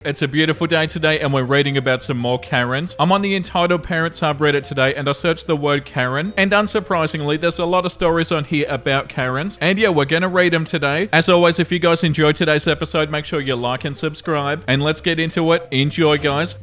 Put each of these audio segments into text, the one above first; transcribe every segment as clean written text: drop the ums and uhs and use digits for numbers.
It's a beautiful day today and we're reading about some more Karens. I'm on the Entitled Parent subreddit today and I searched the word Karen, and unsurprisingly there's a lot of stories on here about Karens, and yeah, we're gonna read them today. As always, if you guys enjoyed today's episode, make sure you like and subscribe, and let's get into it. Enjoy, guys.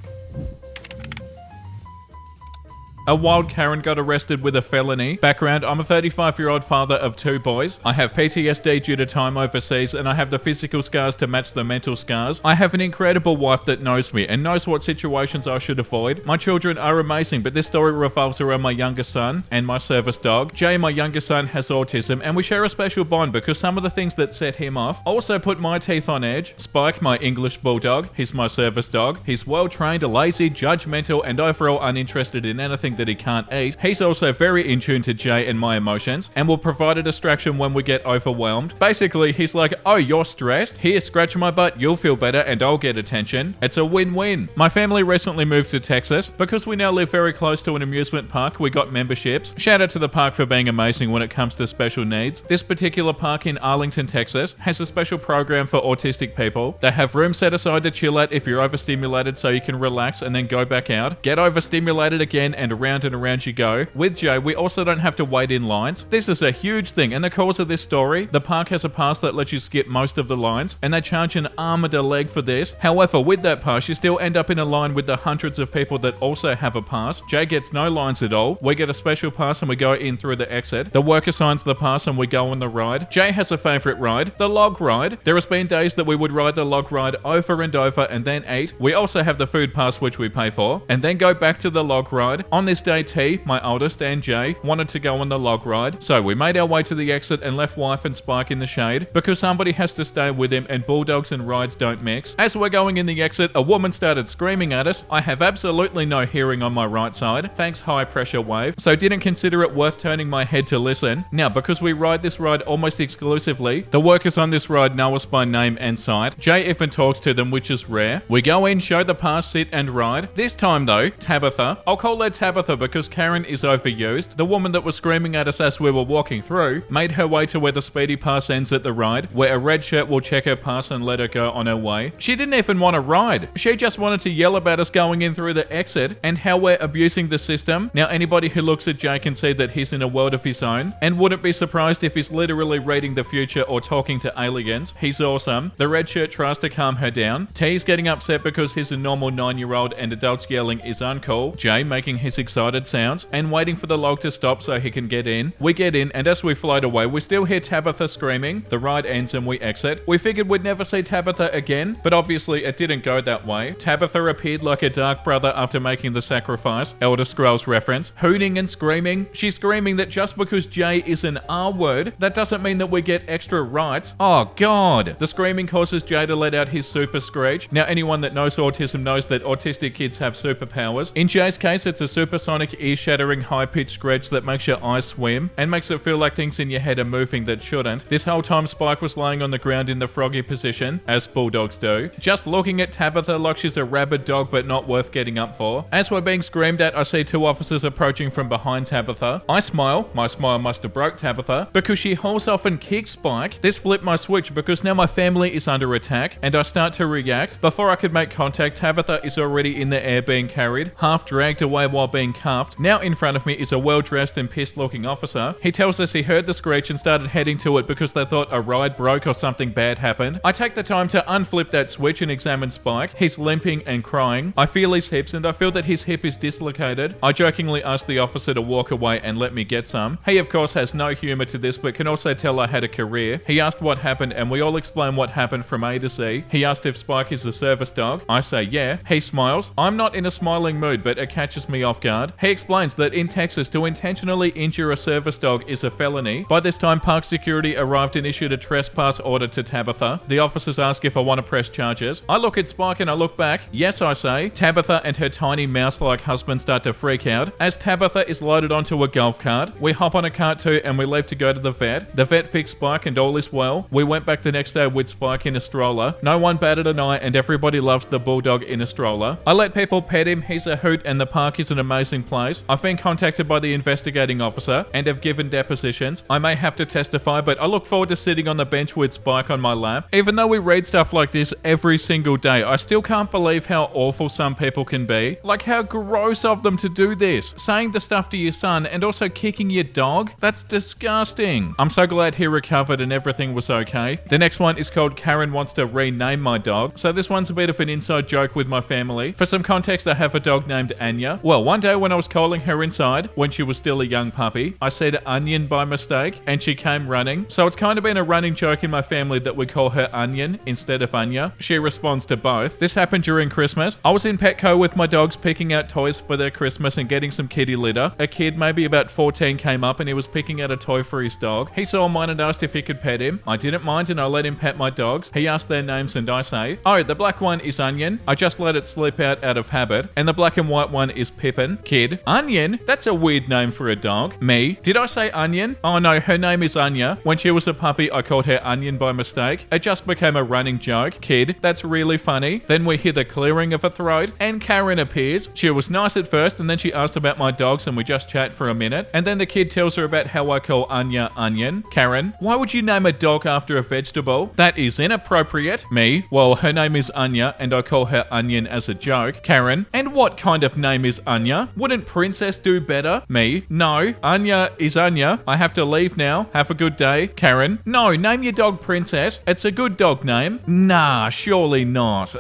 A wild Karen got arrested with a felony. Background: I'm a 35-year-old father of 2 boys. I have PTSD due to time overseas, and I have the physical scars to match the mental scars. I have an incredible wife that knows me and knows what situations I should avoid. My children are amazing, but this story revolves around my younger son and my service dog. Jay, my younger son, has autism, and we share a special bond because some of the things that set him off also put my teeth on edge. Spike, my English bulldog, he's my service dog. He's well-trained, lazy, judgmental, and overall uninterested in anything that he can't eat. He's also very in tune to Jay and my emotions and will provide a distraction when we get overwhelmed. Basically, he's like, oh, you're stressed? Here, scratch my butt, you'll feel better and I'll get attention. It's a win-win. My family recently moved to Texas. Because we now live very close to an amusement park, we got memberships. Shout out to the park for being amazing when it comes to special needs. This particular park in Arlington, Texas has a special program for autistic people. They have rooms set aside to chill at if you're overstimulated so you can relax and then go back out, get overstimulated again, and around you go. With Jay, we also don't have to wait in lines. This is a huge thing, and the cause of this story, the park has a pass that lets you skip most of the lines, and they charge an arm and a leg for this. However, with that pass, you still end up in a line with the hundreds of people that also have a pass. Jay gets no lines at all. We get a special pass and we go in through the exit. The worker signs the pass and we go on the ride. Jay has a favorite ride, the log ride. There has been days that we would ride the log ride over and over and then eat. We also have the food pass, which we pay for, and then go back to the log ride. On this day, T, my oldest, and Jay wanted to go on the log ride, so we made our way to the exit and left wife and Spike in the shade because somebody has to stay with him and bulldogs and rides don't mix. As we're going in the exit, a woman started screaming at us. I have absolutely no hearing on my right side, thanks high pressure wave, so didn't consider it worth turning my head to listen. Now, because we ride this ride almost exclusively, the workers on this ride know us by name and sight. Jay even talks to them, which is rare. We go in, show the pass, sit and ride. This time though, Tabitha, I'll call her Tabitha because Karen is overused. The woman that was screaming at us as we were walking through made her way to where the speedy pass ends at the ride, where a red shirt will check her pass and let her go on her way. She didn't even want to ride. She just wanted to yell about us going in through the exit and how we're abusing the system. Now, anybody who looks at Jay can see that he's in a world of his own and wouldn't be surprised if he's literally reading the future or talking to aliens. He's awesome. The red shirt tries to calm her down. T's getting upset because he's a normal 9-year-old and adults yelling is uncool. Jay making his excited sounds and waiting for the log to stop so he can get in. We get in, and as we float away, we still hear Tabitha screaming. The ride ends and we exit. We figured we'd never see Tabitha again, but obviously it didn't go that way. Tabitha appeared like a dark brother after making the sacrifice, Elder Scrolls reference, hooting and screaming. She's screaming that just because Jay is an R word, that doesn't mean that we get extra rights. Oh god. The screaming causes Jay to let out his super screech. Now, anyone that knows autism knows that autistic kids have superpowers. In Jay's case, it's a supersonic ear-shattering high-pitched screech that makes your eyes swim and makes it feel like things in your head are moving that shouldn't. This whole time, Spike was laying on the ground in the froggy position, as bulldogs do, just looking at Tabitha like she's a rabid dog but not worth getting up for. As we're being screamed at, I see 2 officers approaching from behind Tabitha. I smile. My smile must have broke Tabitha because she hauls off and kicks Spike. This flipped my switch because now my family is under attack and I start to react. Before I could make contact, Tabitha is already in the air being carried, half dragged away while being cuffed. Now in front of me is a well-dressed and pissed-looking officer. He tells us he heard the screech and started heading to it because they thought a ride broke or something bad happened. I take the time to unflip that switch and examine Spike. He's limping and crying. I feel his hips and I feel that his hip is dislocated. I jokingly ask the officer to walk away and let me get some. He of course has no humor to this but can also tell I had a career. He asked what happened and we all explain what happened from A to Z. He asked if Spike is the service dog. I say yeah. He smiles. I'm not in a smiling mood but it catches me off guard. He explains that in Texas to intentionally injure a service dog is a felony. By this time, park security arrived and issued a trespass order to Tabitha. The officers ask if I want to press charges. I look at Spike and I look back. Yes, I say. Tabitha and her tiny mouse-like husband start to freak out. As Tabitha is loaded onto a golf cart, we hop on a cart too and we leave to go to the vet. The vet fixed Spike and all is well. We went back the next day with Spike in a stroller. No one batted an eye and everybody loves the bulldog in a stroller. I let people pet him. He's a hoot and the park is an amazing missing place. I've been contacted by the investigating officer and have given depositions. I may have to testify, but I look forward to sitting on the bench with Spike on my lap. Even though we read stuff like this every single day, I still can't believe how awful some people can be. Like, how gross of them to do this. Saying the stuff to your son and also kicking your dog? That's disgusting. I'm so glad he recovered and everything was okay. The next one is called Karen Wants to Rename My Dog. So this one's a bit of an inside joke with my family. For some context, I have a dog named Anya. Well, one day when I was calling her inside, when she was still a young puppy, I said Onion by mistake and she came running. So it's kind of been a running joke in my family that we call her Onion instead of Anya. She responds to both. This happened during Christmas. I was in Petco with my dogs picking out toys for their Christmas and getting some kitty litter. A kid, maybe about 14, came up and he was picking out a toy for his dog. He saw mine and asked if he could pet him. I didn't mind and I let him pet my dogs. He asked their names and I say, oh, the black one is Onion. I just let it slip out of habit. And the black and white one is Pippin. Kid, Onion? That's a weird name for a dog. Me, did I say Onion? Oh no, her name is Anya. When she was a puppy, I called her Onion by mistake. It just became a running joke. Kid, that's really funny. Then we hear the clearing of a throat and Karen appears. She was nice at first and then she asked about my dogs and we just chat for a minute. And then the kid tells her about how I call Anya Onion. Karen, why would you name a dog after a vegetable? That is inappropriate. Me, well, her name is Anya and I call her Onion as a joke. Karen, and what kind of name is Anya? Wouldn't Princess do better? Me, no, Anya is Anya. I have to leave now. Have a good day. Karen, no, name your dog Princess. It's a good dog name. Nah, surely not.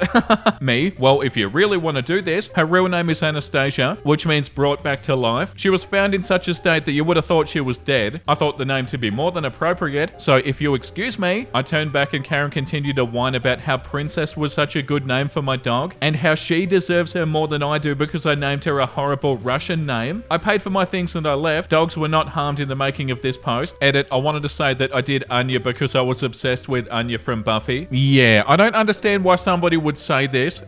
Me, well, if you really want to do this, her real name is Anastasia, which means brought back to life. She was found in such a state that you would have thought she was dead. I thought the name to be more than appropriate, so if you excuse me, I turned back and Karen continued to whine about how Princess was such a good name for my dog and how she deserves her more than I do because I named her a horrible Russian name. I paid for my things and I left. Dogs were not harmed in the making of this post. Edit, I wanted to say that I did Anya because I was obsessed with Anya from Buffy. Yeah, I don't understand why somebody would say this.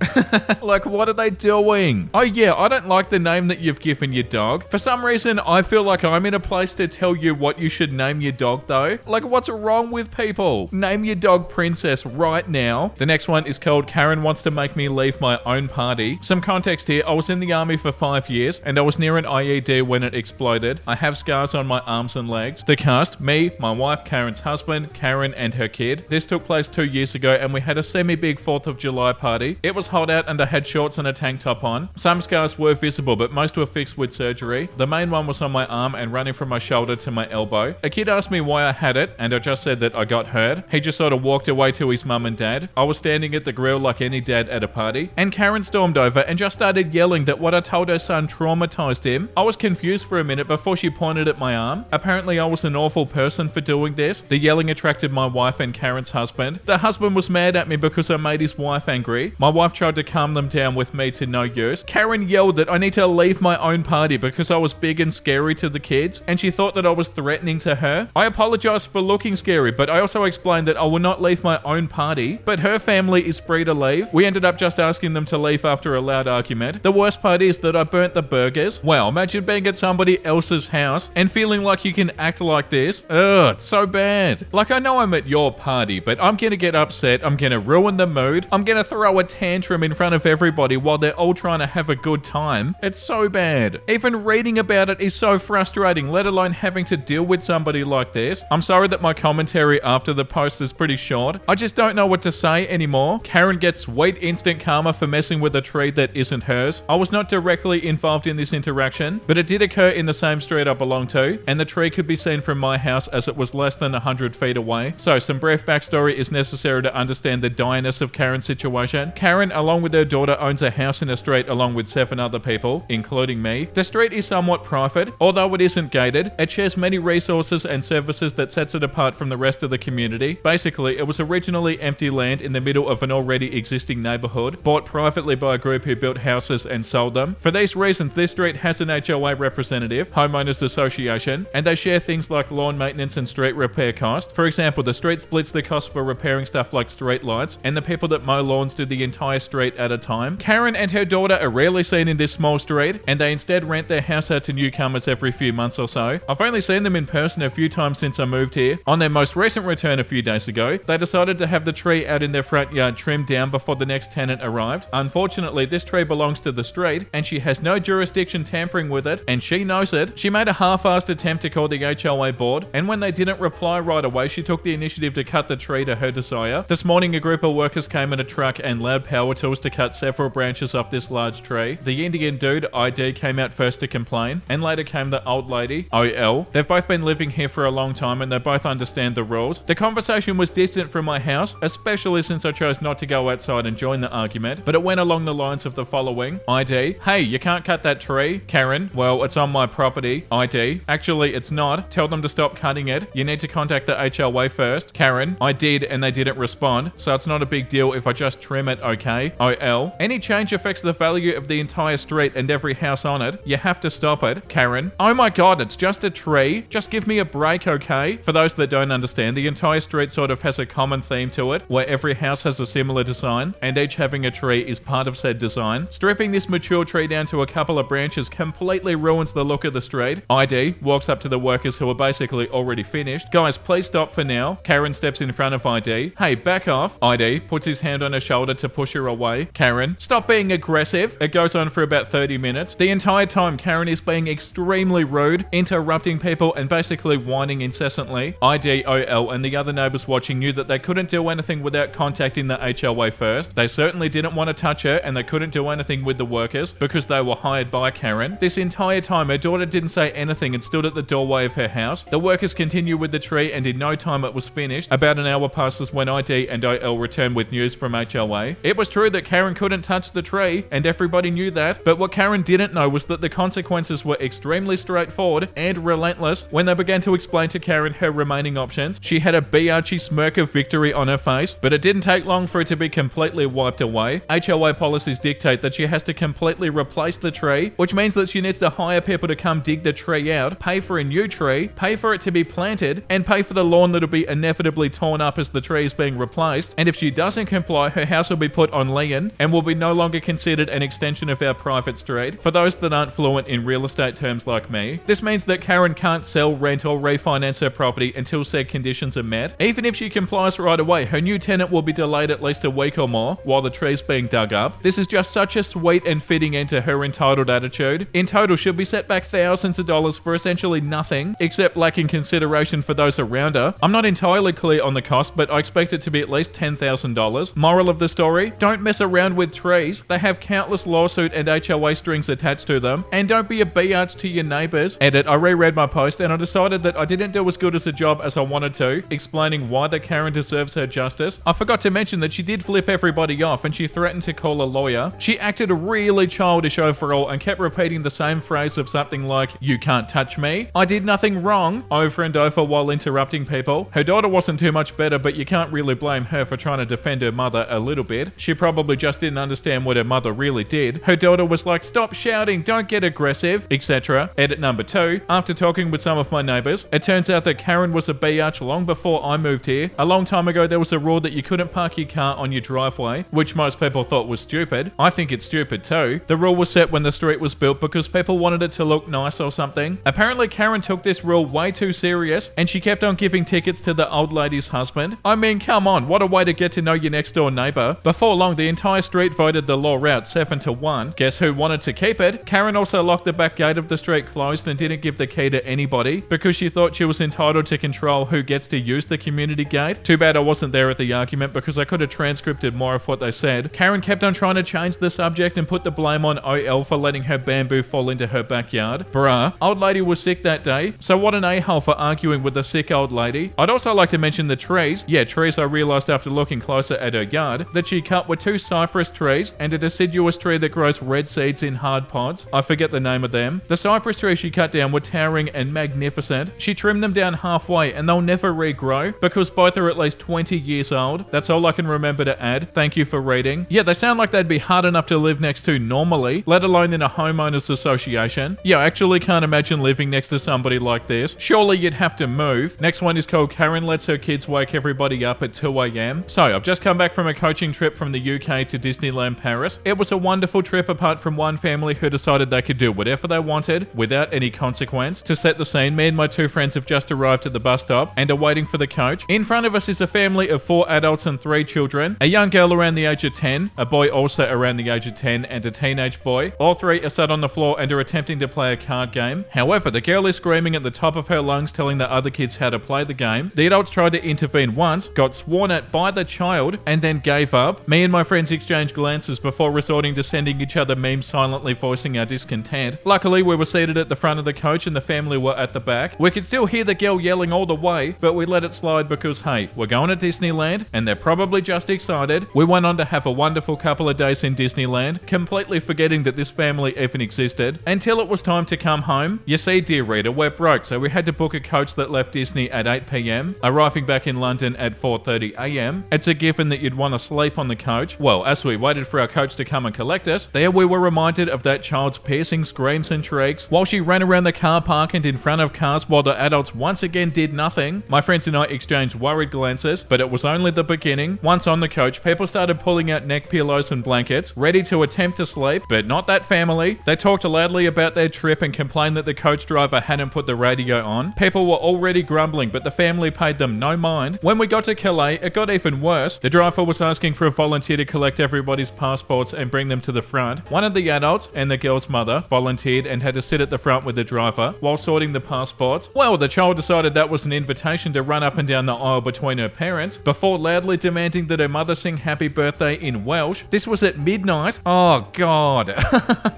Like, what are they doing? Oh yeah, I don't like the name that you've given your dog. For some reason, I feel like I'm in a place to tell you what you should name your dog though. Like, what's wrong with people? Name your dog Princess right now. The next one is called Karen Wants to Make Me Leave My Own Party. Some context here, I was in the army for 5 years and I was near an IED when it exploded. I have scars on my arms and legs. The cast, me, my wife, Karen's husband, Karen and her kid. This took place 2 years ago and we had a semi-big 4th of July party. It was hot out and I had shorts and a tank top on. Some scars were visible but most were fixed with surgery. The main one was on my arm and running from my shoulder to my elbow. A kid asked me why I had it and I just said that I got hurt. He just sort of walked away to his mum and dad. I was standing at the grill like any dad at a party and Karen stormed over and just started yelling that what I told her son traumatized him. I was confused for a minute before she pointed at my arm. Apparently I was an awful person for doing this. The yelling attracted my wife and Karen's husband. The husband was mad at me because I made his wife angry. My wife tried to calm them down with me to no use. Karen yelled that I need to leave my own party because I was big and scary to the kids and she thought that I was threatening to her. I apologized for looking scary, but I also explained that I will not leave my own party, but her family is free to leave. We ended up just asking them to leave after a loud argument. The worst part is that I burnt the burgers. Wow, imagine being at somebody else's house and feeling like you can act like this. Ugh, it's so bad. Like, I know I'm at your party, but I'm gonna get upset. I'm gonna ruin the mood. I'm gonna throw a tantrum in front of everybody while they're all trying to have a good time. It's so bad. Even reading about it is so frustrating, let alone having to deal with somebody like this. I'm sorry that my commentary after the post is pretty short. I just don't know what to say anymore. Karen gets sweet instant karma for messing with a tree that isn't hers. I was not directly involved in this interaction, but it did occur in the same street I belong to, and the tree could be seen from my house as it was less than 100 feet away. So some brief backstory is necessary to understand the direness of Karen's situation. Karen, along with her daughter, owns a house in a street along with 7 other people, including me. The street is somewhat private, although it isn't gated. It shares many resources and services that sets it apart from the rest of the community. Basically, it was originally empty land in the middle of an already existing neighborhood, bought privately by a group who built houses and sold them. For these reasons, this street has an HOA representative, Homeowners Association, and they share things like lawn maintenance and street repair costs. For example, the street splits the cost for repairing stuff like street lights, and the people that mow lawns do the entire street at a time. Karen and her daughter are rarely seen in this small street, and they instead rent their house out to newcomers every few months or so. I've only seen them in person a few times since I moved here. On their most recent return a few days ago, they decided to have the tree out in their front yard trimmed down before the next tenant arrived. Unfortunately, this tree belongs to the street, and she has no jurisdiction tampering with it, and she knows it. She made a half-assed attempt to call the HOA board, and when they didn't reply right away, she took the initiative to cut the tree to her desire. This morning, a group of workers came in a truck and loud power tools to cut several branches off this large tree. The Indian dude, ID, came out first to complain, and later came the old lady, OL. They've both been living here for a long time, and they both understand the rules. The conversation was distant from my house, especially since I chose not to go outside and join the argument, but it went along the lines of the following. ID, hey, you can't cut that tree. Karen, well, it's on my property. ID, actually, it's not. Tell them to stop cutting it. You need to contact the HOA first. Karen, I did, and they didn't respond, so it's not a big deal if I just trim it, okay? OL, any change affects the value of the entire street and every house on it. You have to stop it. Karen, oh my god, it's just a tree. Just give me a break, okay? For those that don't understand, the entire street sort of has a common theme to it, where every house has a similar design, and each having a tree is part of said design. Stripping this mature tree down to a couple of branches completely ruins the look of the street. ID walks up to the workers who are basically already finished. Guys, please stop for now. Karen steps in front of ID. Hey, back off. ID puts his hand on her shoulder to push her away. Karen, stop being aggressive. It goes on for about 30 minutes. The entire time, Karen is being extremely rude, interrupting people and basically whining incessantly. ID, OL, and the other neighbors watching knew that they couldn't do anything without contacting the HOA first. They certainly didn't want to touch her, and they couldn't do anything with the workers because they were hired by Karen. This entire time, her daughter didn't say anything and stood at the doorway of her house. The workers continue with the tree, and in no time it was finished. About an hour passes when ID and OL return with news from HOA. It was true that Karen couldn't touch the tree, and everybody knew that, but what Karen didn't know was that the consequences were extremely straightforward and relentless. When they began to explain to Karen her remaining options, she had a biatchy smirk of victory on her face, but it didn't take long for it to be completely wiped away. HOA policies dictate that she has to completely replace the tree, which means that she needs to hire people to come dig the tree out, pay for a new tree, pay for it to be planted, and pay for the lawn that'll be inevitably torn up as the tree is being replaced. And if she doesn't comply, her house will be put on lien and will be no longer considered an extension of our private street. For those that aren't fluent in real estate terms like me, this means that Karen can't sell, rent, or refinance her property until said conditions are met. Even if she complies right away, her new tenant will be delayed at least a week or more while the tree's being dug up. This is just such a sweet and fitting end to her entitled attitude. In total, she'll be set back thousands of dollars for essentially nothing, except lacking consideration for those around her. I'm not entirely clear on the cost, but I expect it to be at least $10,000. Moral of the story, don't mess around with trees. They have countless lawsuit and HOA strings attached to them. And don't be a biatch to your neighbors. Edit, I reread my post and I decided that I didn't do as good as a job as I wanted to, explaining why the Karen deserves her justice. I forgot to mention that she did flip everybody off and she threatened to call a lawyer. She acted really childish overall and kept repeating the same phrase of something like, "You can't touch me. I did nothing wrong," over and over while interrupting people. Her daughter wasn't too much better, but you can't really blame her for trying to defend her mother a little bit. She probably just didn't understand what her mother really did. Her daughter was like, "Stop shouting, don't get aggressive," etc. Edit number 2. After talking with some of my neighbors, it turns out that Karen was a biatch long before I moved here. A long time ago, there was a rule that you couldn't park your car on your driveway, which most people thought was stupid. I think it's stupid too. The rule was set when the street was built because people wanted it to look nice or something. Apparently, Karen took this rule way too serious, and she kept on giving tickets to the old lady's husband. I mean, come on, what a way to get to know your next door neighbor. Before long, the entire street voted the law out 7-1. Guess who wanted to keep it? Karen also locked the back gate of the street closed and didn't give the key to anybody because she thought she was entitled to control who gets to use the community gate. Too bad I wasn't there at the argument because I could have transcripted more of what they said. Karen kept on trying to change the subject and put the blame on OL for letting her bamboo fall into her backyard. Bruh, old lady was sick that day, so what an a-hole for arguing with a sick old lady. I'd also like to mention the trees. Yeah, trees I realized after looking closer at her yard that she cut were 2 cypress trees and a deciduous tree that grows red seeds in hard pods. I forget the name of them. The cypress trees she cut down were towering and magnificent. She trimmed them down halfway and they'll never regrow because both are at least 20 years old. That's all I can remember to add. Thank you for reading. Yeah, they sound like they'd be hard enough to live next to normally, let alone in a homeowners association. Yeah, I actually can't imagine living next to somebody like this. Surely you'd have to move. Next one is called Karen lets her kids wake everybody up at 2 a.m. So, I've just come back from a coaching trip from the UK to Disneyland Paris. It was a wonderful trip apart from one family who decided they could do whatever they wanted without any consequence. To set the scene, me and my 2 friends have just arrived at the bus stop and are waiting for the coach. In front of us is a family of 4 adults and 3 children. A young girl around the age of 10, a boy also around the age of 10, and a teenage boy. All All three are sat on the floor and are attempting to play a card game. However, the girl is screaming at the top of her lungs, telling the other kids how to play the game. The adults tried to intervene once, got sworn at by the child, and then gave up. Me and my friends exchanged glances before resorting to sending each other memes silently voicing our discontent. Luckily, we were seated at the front of the coach and the family were at the back. We could still hear the girl yelling all the way, but we let it slide because, hey, we're going to Disneyland and they're probably just excited. We went on to have a wonderful couple of days in Disneyland, completely forgetting that this family even existed, until it was time to come home. You see, dear reader, we're broke, so we had to book a coach that left Disney at 8 p.m, arriving back in London at 4:30 a.m. It's a given that you'd want to sleep on the coach. Well, as we waited for our coach to come and collect us, there we were reminded of that child's piercing screams and shrieks while she ran around the car park and in front of cars while the adults once again did nothing. My friends and I exchanged worried glances, but it was only the beginning. Once on the coach, people started pulling out neck pillows and blankets, ready to attempt to sleep, but not that family. They talked loudly about their trip and complained that the coach driver hadn't put the radio on. People were already grumbling, but the family paid them no mind. When we got to Calais, it got even worse. The driver was asking for a volunteer to collect everybody's passports and bring them to the front. One of the adults and the girl's mother volunteered and had to sit at the front with the driver while sorting the passports. Well, the child decided that was an invitation to run up and down the aisle between her parents before loudly demanding that her mother sing happy birthday in Welsh. This was at midnight. Oh God.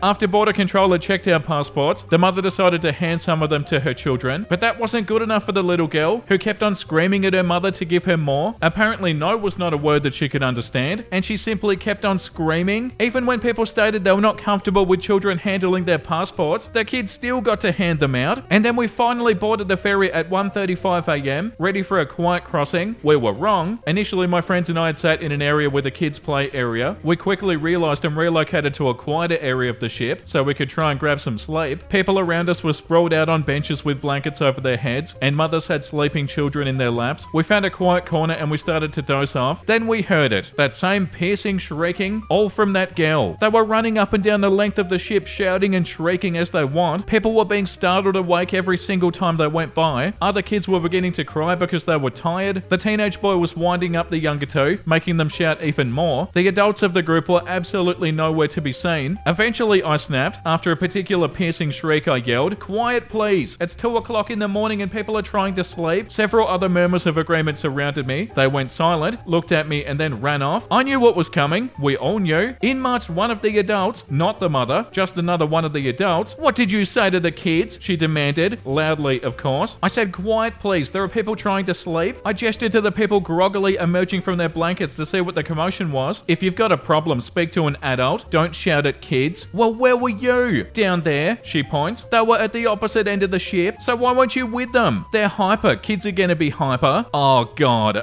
After border control had checked our passports, the mother decided to hand some of them to her children, but that wasn't good enough for the little girl, who kept on screaming at her mother to give her more. Apparently no was not a word that she could understand, and she simply kept on screaming. Even when people stated they were not comfortable with children handling their passports, the kids still got to hand them out. And then we finally boarded the ferry at 1:35 a.m, ready for a quiet crossing. We were wrong. Initially, my friends and I had sat in an area with a kids' play area. We quickly realized and relocated to a quieter area of the ship so we could try and grab some sleep. People around us were sprawled out on benches with blankets over their heads, and mothers had sleeping children in their laps. We found a quiet corner and we started to doze off. Then we heard it, that same piercing shrieking, all from that girl. They were running up and down the length of the ship, shouting and shrieking as they want. People were being startled awake every single time they went by. Other kids were beginning to cry because they were tired. The teenage boy was winding up the younger two, making them shout even more. The adults of the group were absolutely nowhere to be seen. Eventually I snapped. After a particular piercing shriek, I yelled, "Quiet please, it's 2 o'clock in the morning and people are trying to sleep." Several other murmurs of agreement surrounded me. They went silent, looked at me and then ran off. I knew what was coming. We all knew. In marched one of the adults, not the mother, just another one of the adults. "What did you say to the kids?" she demanded, loudly of course. I said, "Quiet please, there are people trying to sleep." I gestured to the people groggily emerging from their blankets to see what the commotion was. "If you've got a problem, speak to an adult. Don't shout at kids." "Well, where were you?" "Down there," she points. "They were at the opposite end of the ship, so why weren't you with them?" "They're hyper. Kids are gonna be hyper." Oh God.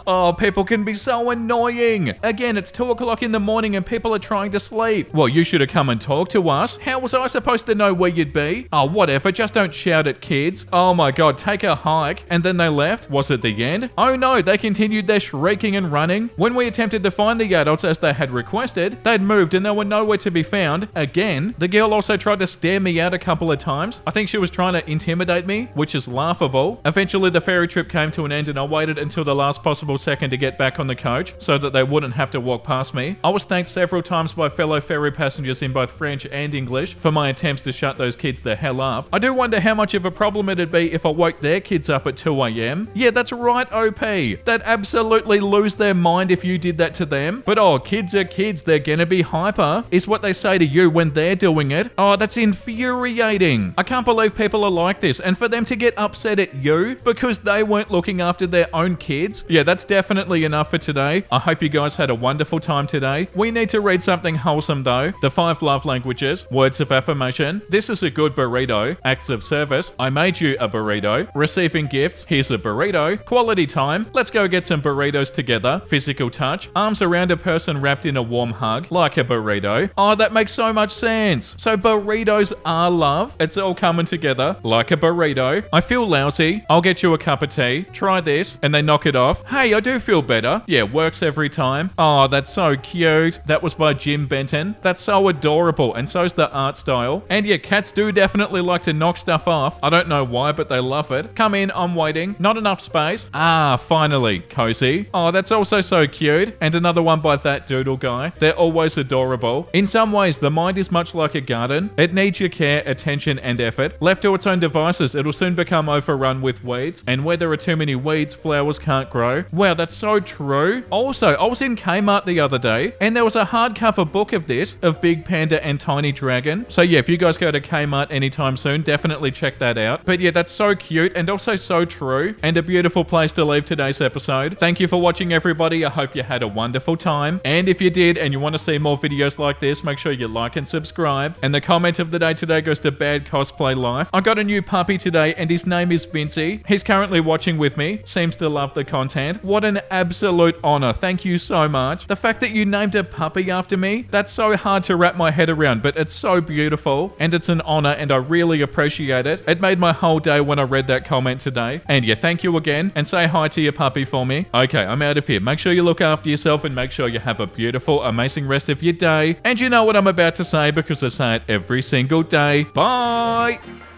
Oh, people can be so annoying. Again, it's 2 o'clock in the morning and people are trying to sleep. Well, you should have come and talked to us. How was I supposed to know where you'd be? Oh, whatever, just don't shout at kids. Oh my God, take a hike. And then they left. Was it the end? Oh no, they continued their shrieking and running. When we attempted to find the adults as they had requested, they'd moved and they were nowhere to be found. Again, the girl also tried to stare me out a couple of times. I think she was trying to intimidate me, which is laughable. Eventually, the ferry trip came to an end and I waited until the last possible second to get back on the coach so that they wouldn't have to walk past me. I was thanked several times by fellow ferry passengers in both French and English for my attempts to shut those kids the hell up. I do wonder how much of a problem it'd be if I woke their kids up at 2 a.m. Yeah, that's right, OP. They'd absolutely lose their mind if you did that to them. But oh, kids are kids, they're gonna be hyper, is what they say to you when they're doing it. Oh, that's infuriating. I can't believe people are like this, and for them to get upset at you because they weren't looking after their own kids. Yeah, that's definitely enough for today. I hope you guys had a wonderful time today. We need to read something wholesome though. The 5 love languages, words of affirmation. This is a good burrito. Acts of service. I made you a burrito. Receiving gifts. Here's a burrito. Quality time. Let's go get some burritos together. Physical touch. Arms around a person wrapped in a warm hug. Like a burrito. Oh, that makes so much sense. So burritos are love. It's all coming together. Like a burrito. I feel lousy. I'll get you a cup of tea. Try this. And they knock it off. Hey, I do feel better. Yeah, works every time. Oh, that's so cute. That was by Jim Benton. That's so adorable. And so's the art style. And yeah, cats do definitely like to knock stuff off. I don't know why, but they love it. Come in, I'm waiting. Not enough space. Ah, finally. Cozy. Oh, that's also so cute. And another one by that doodle guy. They're always adorable. In some ways, Guys, the mind is much like a garden. It needs your care, attention, and effort. Left to its own devices, it'll soon become overrun with weeds. And where there are too many weeds, flowers can't grow. Wow, that's so true. Also, I was in Kmart the other day, and there was a hardcover book of this, of Big Panda and Tiny Dragon. So yeah, if you guys go to Kmart anytime soon, definitely check that out. But yeah, that's so cute and also so true, and a beautiful place to leave today's episode. Thank you for watching, everybody. I hope you had a wonderful time. And if you did, and you want to see more videos like this, make sure you like and subscribe. And the comment of the day today goes to Bad Cosplay Life. I got a new puppy today, and his name is Vincey. He's currently watching with me, seems to love the content. What an absolute honor. Thank you so much. The fact that you named a puppy after me, that's so hard to wrap my head around, but it's so beautiful, and it's an honor, and I really appreciate it. It made my whole day when I read that comment today. And yeah, thank you again, and say hi to your puppy for me. Okay, I'm out of here. Make sure you look after yourself, and make sure you have a beautiful, amazing rest of your day. And you know what I'm about to say, because I say it every single day. Bye!